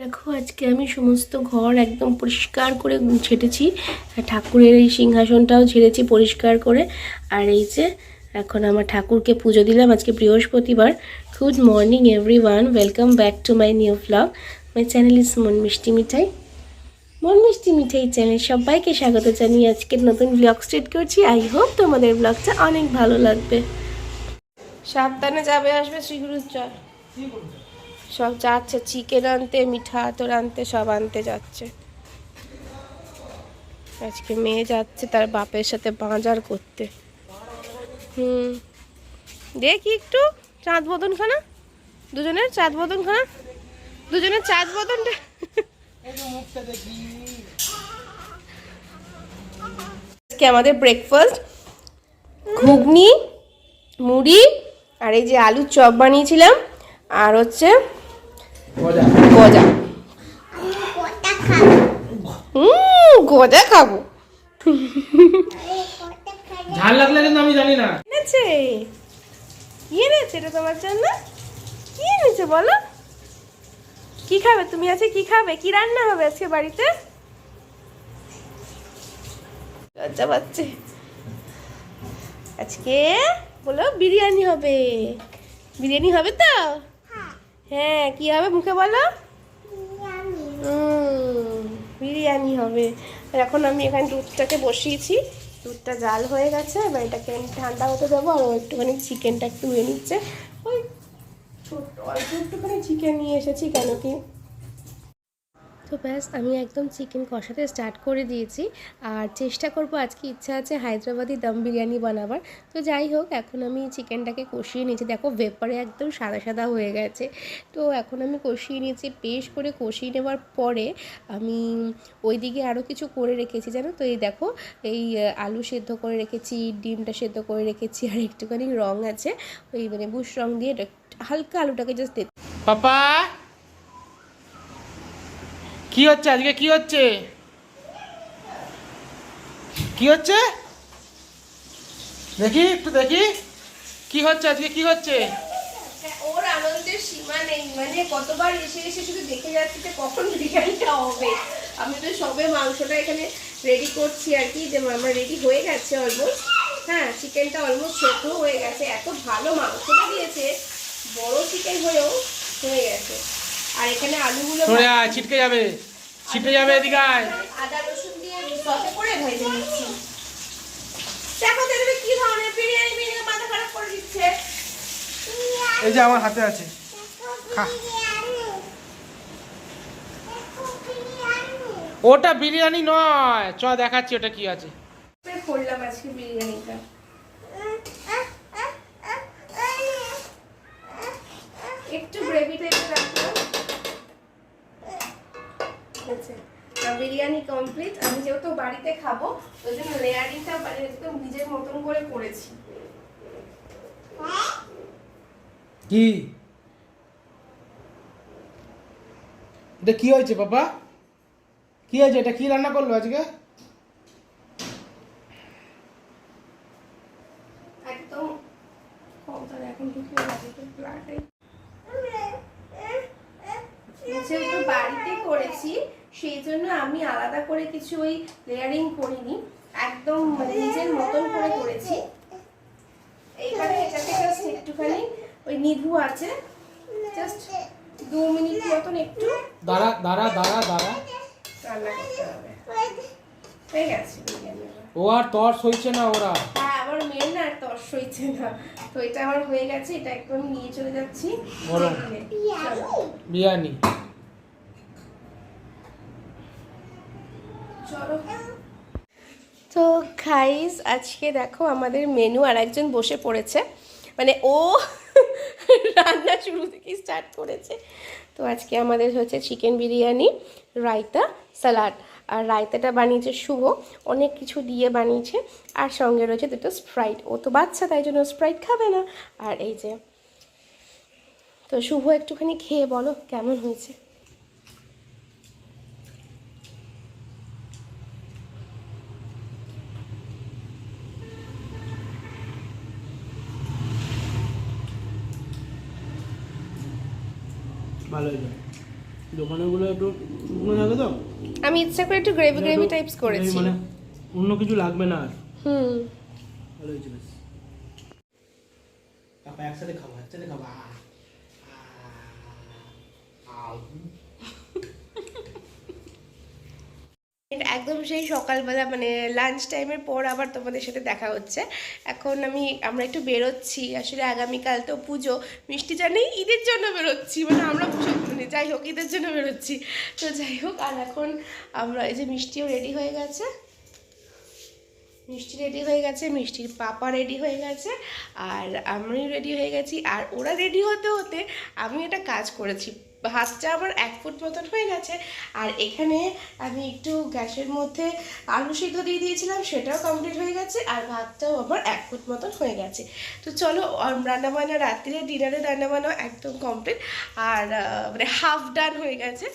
দেখো আজকে আমি সমস্ত ঘর একদম পরিষ্কার করে ঝেঁটেছি, ঠাকুরের এই সিংহাসনটাও ঝেড়েছি পরিষ্কার করে। আর এই যে এখন আমার ঠাকুরকে পুজো দিলাম, আজকে বৃহস্পতিবার। Good morning everyone, welcome back to my new blog. My channel is মন মিষ্টি মিঠাই। মন মিষ্টি মিঠাই চ্যানেল সবাইকে স্বাগত জানিয়ে আজকের নতুন ব্লগ স্টার্ট করছি। আই হোপ তোমাদের ব্লগটা অনেক ভালো লাগবে। সাবধানে যাবে আসবে শ্রীগুরুর চর, সব যাচ্ছে চিকেন আনতে, মিঠা আতর আনতে, সব আনতে যাচ্ছে। আজকে মেয়ে যাচ্ছে তার বাপের সাথে বাজার করতে। দেখি একটু চাঁদ বদনখানা, দুজনের চাঁদ বদনখানা, দুজনের চাঁদ বদনটা। আজকে আমাদের ব্রেকফাস্ট ঘুগনি, মুড়ি, আর এই যে আলুর চপ বানিয়েছিলাম, আর হচ্ছে গজা। গজা খাবো। ঝাল লাগলে কিন্তু আমি জানি না। এনেছে, কি এনেছে এটা তোমার জন্য? কি এনেছে বলো? কি খাবে তুমি? আছে কি খাবে? কি রান্না হবে আজকে বাড়িতে? লজ্জা পাচ্ছে। আজকে বলো বিরিয়ানি হবে। বিরিয়ানি হবে তো? হ্যাঁ, কি হবে মুখে বলো? বিরিয়ানি হবে। আর এখন আমি এখানে দুধটাকে বসিয়েছি, দুধটা জাল হয়ে গেছে। এবার এটাকে আমি ঠান্ডা হতে দেবো। আর একটুখানি চিকেনটা একটু ধুয়ে নিচ্ছে। ওই ছোট্ট অল্প একটুখানি চিকেন নিয়ে এসেছি, কেন কি। তো ব্যাস আমি একদম চিকেন কষাতে স্টার্ট করে দিয়েছি। আর চেষ্টা করব, আজকে ইচ্ছা আছে হায়দ্রাবাদি দম বিরিয়ানি বানাবার। তো যাই হোক, এখন আমি চিকেনটাকে কষিয়ে নিয়েছি। দেখো ভেপারে একদম সাদা সাদা হয়ে গেছে। তো এখন আমি কষিয়ে নিয়েছি, বেশ করে কষিয়ে নেওয়ার পরে আমি ওইদিকে আরও কিছু করে রেখেছি জানো তো। এই দেখো, এই আলু সেদ্ধ করে রেখেছি, ডিমটা সেদ্ধ করে রেখেছি, আর একটুখানি রং আছে ওই মানে বুশ রং দিয়ে হালকা আলুটাকে জাস্ট দিতে। পাপা কি হচ্ছে আজকে? কি হচ্ছে? কি হচ্ছে দেখি, একটু দেখি কি হচ্ছে আজকে, কি হচ্ছে? ওর আনন্দের সীমা নেই, মানে কতবার এসে এসে শুধু দেখে যাচ্ছি যে কখন বিরিয়ানিটা হবে। আমি তো সবে মাংসটা এখানে রেডি করছি আর কি, যে আমার রেডি হয়ে গেছে অলমোস্ট। হ্যাঁ, চিকেনটা অলমোস্ট সেদ্ধ হয়ে গেছে। এত ভালো মাংসটা দিয়েছে, বড় চিকেন হয়েও হয়ে গেছে। আর এখানে আলুগুলো ছিটকে যাবে, ছিটে যাবে, এদিকে আয়। আদা রসুন দিয়ে সসে করে ভেজে নিচ্ছি। দেখো দেখবে কি ধরনের বিরিয়ানি, বিরিয়ানি মাথা খারাপ করে দিচ্ছে। এই যে আমার হাতে আছে, খা। ওটা বিরিয়ানি নয়, চ দেখাচ্ছি ওটা কি আছে। করলাম আজকে বিরিয়ানিটা। একটু গ্রেভি টাইপের রাখলাম। বিরিয়ানি কমপ্লিট। আমি যেহেতু বাড়িতে খাবো, ওই জন্য লেয়ারিংটা একদম নিজের মতন করে করেছি। কি এটা? কি হয়েছে বাবা? কি হয়েছে? এটা কি রান্না করলো আজকে? একদম এখন যেহেতু বাড়িতে করেছি, সেই জন্য আমি আলাদা করে কিছু ওই লেয়ারিং করিনি, একদম নিজের মতন করে করেছি। এইবারে এটাকে জাস্ট একটুখানি ওই নিভু আছে, জাস্ট 2 মিনিট মতন একটু দাঁড়া দাঁড়া দাঁড়া দাঁড়া রান্না করতে হবে। হয়ে গেছে বিরিয়ানি। ও আর তর সইছে না ওরা। হ্যাঁ, আমার মেয়ের না আর তর সইছে না। তো এটা আমার হয়ে গেছে, এটা একদম নিয়ে চলে যাচ্ছি বিরিয়ানি। চলো। তো গাইস, আজকে দেখো আমাদের মেনু আর একজন বসে পড়েছে, মানে ও রান্না শুরু থেকেই স্টার্ট করেছে। তো আজকে আমাদের হচ্ছে চিকেন বিরিয়ানি, রায়তা, স্যালাড। আর রায়তাটা বানিয়েছে শুভ, অনেক কিছু দিয়ে বানিয়েছে। আর সঙ্গে রয়েছে দুটো স্প্রাইট। ও তো বাচ্চা, তাই জন্য স্প্রাইট খাবে না। আর এই যে, তো শুভ একটুখানি খেয়ে বলো কেমন হয়েছে। ভালো হয়েছে, দোকানেরগুলো একটু শুকনো থাকে তো, আমি ইচ্ছা করে একটু গ্রেভি গ্রেভি একটু টাইপস করেছি। মানে অন্য কিছু লাগবে না আর। হুম। ভালো হয়েছে বেশ। পাপা একসাথে খাবো, একসাথে খাবো। একদম সেই সকালবেলা মানে লাঞ্চ টাইমের পর আবার তোমাদের সাথে দেখা হচ্ছে। এখন আমরা একটু বেরোচ্ছি, আসলে আগামীকাল তো পুজো, মিষ্টি জানি ঈদের জন্য বেরোচ্ছি, মানে আমরা পুজো মানে যাই হোক ঈদের জন্য বেরোচ্ছি। তো যাই হোক, আর এখন আমরা এই যে মিষ্টিও রেডি হয়ে গেছে, মিষ্টি রেডি হয়ে গেছে, মিষ্টির পাপা রেডি হয়ে গেছে, আর আমি রেডি হয়ে গেছি। আর ওরা রেডি হতে হতে আমি একটা কাজ করেছি, ভাতটা আমার 1 ফুট মতন হয়ে গেছে। আর এখানে আমি একটু গ্যাসের মধ্যে আলু সিদ্ধ দিয়ে দিয়েছিলাম, সেটাও কমপ্লিট হয়ে গেছে। আর ভাতটাও আমার 1 ফুট মতন হয়ে গেছে। তো চলো, রান্নাবান্না রাত্রিরে ডিনারে রান্নাবান্না একদম কমপ্লিট, আর মানে হাফ ডান হয়ে গেছে।